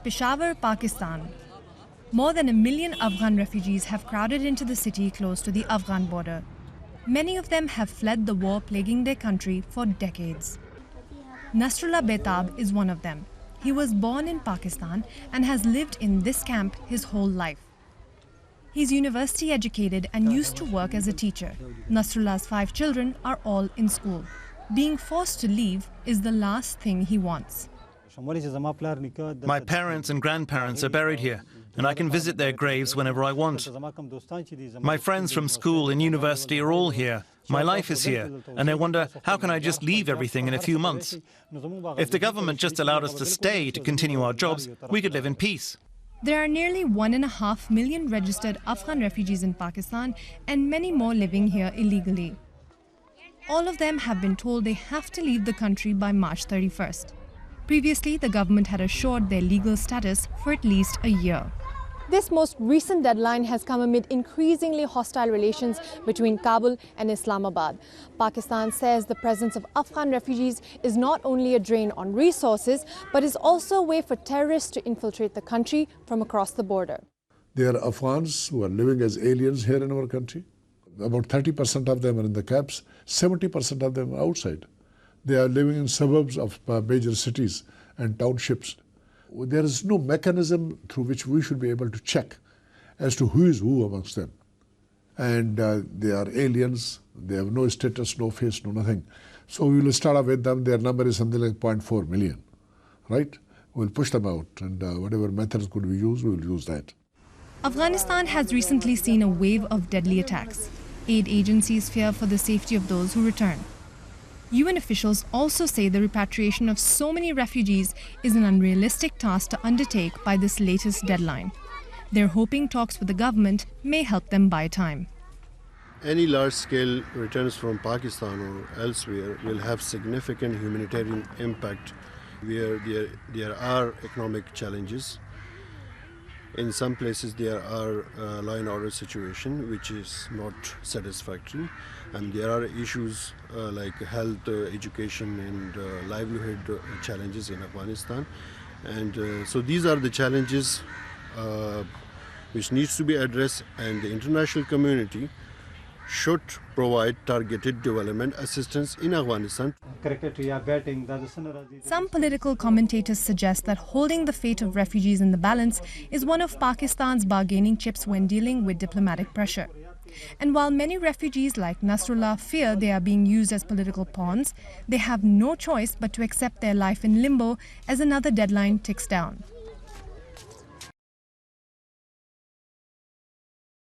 Peshawar, Pakistan. More than 1 million Afghan refugees have crowded into the city close to the Afghan border. Many of them have fled the war plaguing their country for decades. Nasrullah Betab is one of them. He was born in Pakistan and has lived in this camp his whole life. He's university educated and used to work as a teacher. Nasrullah's 5 children are all in school. Being forced to leave is the last thing he wants. My parents and grandparents are buried here, and I can visit their graves whenever I want. My friends from school and university are all here. My life is here, and I wonder, how can I just leave everything in a few months? If the government just allowed us to stay to continue our jobs, we could live in peace. There are nearly 1.5 million registered Afghan refugees in Pakistan and many more living here illegally. All of them have been told they have to leave the country by March 31st. Previously, the government had assured their legal status for at least a year. This most recent deadline has come amid increasingly hostile relations between Kabul and Islamabad. Pakistan says the presence of Afghan refugees is not only a drain on resources, but is also a way for terrorists to infiltrate the country from across the border. There are Afghans who are living as aliens here in our country. About 30% of them are in the camps, 70% of them are outside. They are living in suburbs of major cities and townships. There is no mechanism through which we should be able to check as to who is who amongst them. And they are aliens, they have no status, no face, no nothing. So we will start off with them, their number is something like 0.4 million, right? We'll push them out, and whatever methods could we use, we will use that. Afghanistan has recently seen a wave of deadly attacks. Aid agencies fear for the safety of those who return. UN officials also say the repatriation of so many refugees is an unrealistic task to undertake by this latest deadline. They're hoping talks with the government may help them buy time. Any large-scale returns from Pakistan or elsewhere will have significant humanitarian impact where there are economic challenges. In some places there are law and order situation which is not satisfactory, and there are issues like health, education and livelihood challenges in Afghanistan. And so these are the challenges which needs to be addressed, and the international community should provide targeted development assistance in Afghanistan. Some political commentators suggest that holding the fate of refugees in the balance is one of Pakistan's bargaining chips when dealing with diplomatic pressure. And while many refugees like Nasrullah fear they are being used as political pawns, they have no choice but to accept their life in limbo as another deadline ticks down.